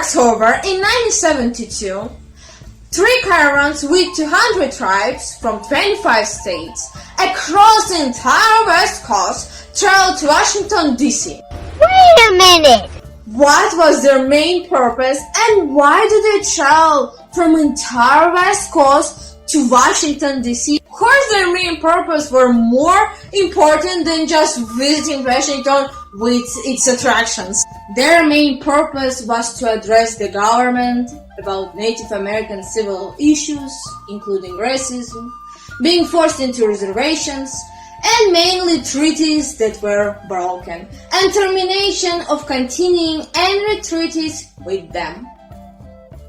October in 1972, three caravans with 200 tribes from 25 states across the entire West Coast traveled to Washington D.C. Wait a minute! What was their main purpose and why did they travel from entire West Coast to Washington D.C.? Of course, their main purpose were more important than just visiting Washington with its attractions. Their main purpose was to address the government about Native American civil issues, including racism, being forced into reservations, and mainly treaties that were broken, and termination of continuing any treaties with them.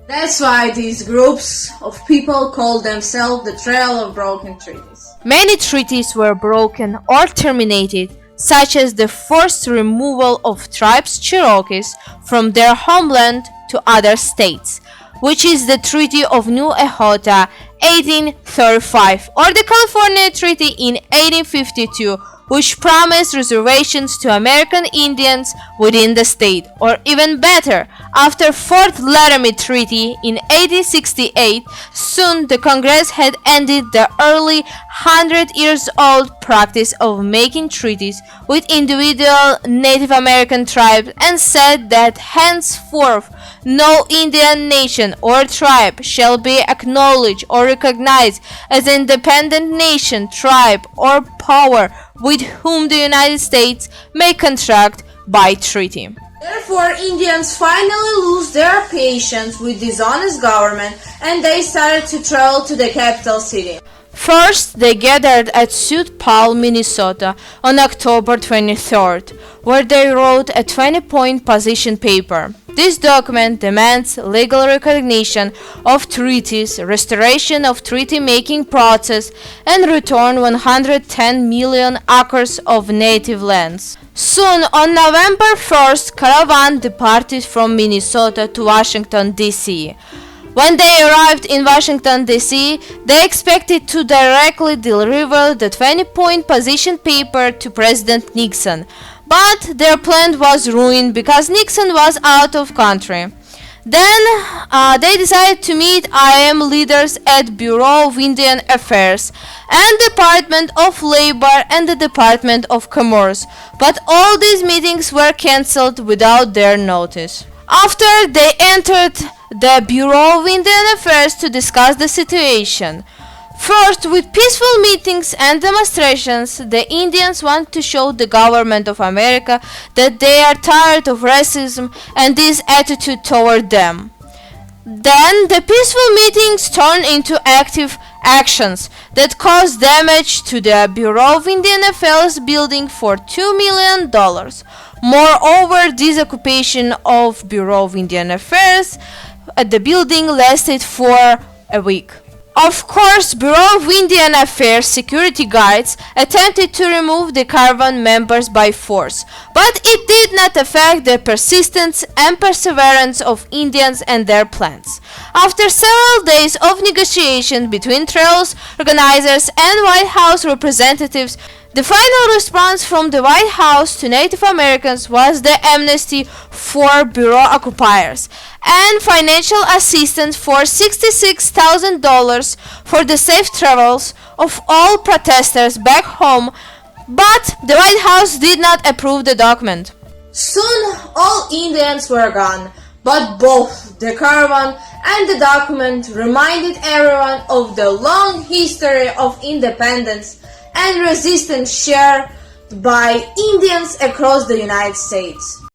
That's why these groups of people call themselves the Trail of Broken Treaties. Many treaties were broken or terminated, such as the forced removal of tribes Cherokees from their homeland to other states, which is the Treaty of New Echota 1835, or the California Treaty in 1852, which promised reservations to American Indians within the state, or even better, after Fort Laramie Treaty in 1868, soon the Congress had ended the early 100-year-old practice of making treaties with individual Native American tribes and said that henceforth no Indian nation or tribe shall be acknowledged or recognized as an independent nation, tribe, or power with whom the United States may contract by treaty. Therefore, Indians finally lose their patience with dishonest government and they started to travel to the capital city. First, they gathered at Sioux Falls, Minnesota on October 23rd, where they wrote a 20-point position paper. This document demands legal recognition of treaties, restoration of treaty-making process, and return 110 million acres of native lands. Soon, on November 1st, caravan departed from Minnesota to Washington, D.C. When they arrived in Washington, D.C., they expected to directly deliver the 20-point position paper to President Nixon, but their plan was ruined because Nixon was out of country. Then they decided to meet IM leaders at Bureau of Indian Affairs and Department of Labor and the Department of Commerce, but all these meetings were cancelled without their notice. After they entered the Bureau of Indian Affairs to discuss the situation. First, with peaceful meetings and demonstrations, the Indians want to show the government of America that they are tired of racism and this attitude toward them. Then, the peaceful meetings turn into active actions that cause damage to the Bureau of Indian Affairs building for $2 million. Moreover, this occupation of Bureau of Indian Affairs at the building lasted for a week. Of course, Bureau of Indian Affairs security guards attempted to remove the caravan members by force, but it did not affect the persistence and perseverance of Indians and their plans. After several days of negotiation between trails organizers and White House representatives, the final response from the White House to Native Americans was the amnesty for Bureau occupiers and financial assistance for $66,000 for the safe travels of all protesters back home, but the White House did not approve the document. Soon, all Indians were gone, but both the caravan and the document reminded everyone of the long history of independence and resistance shared by Indians across the United States.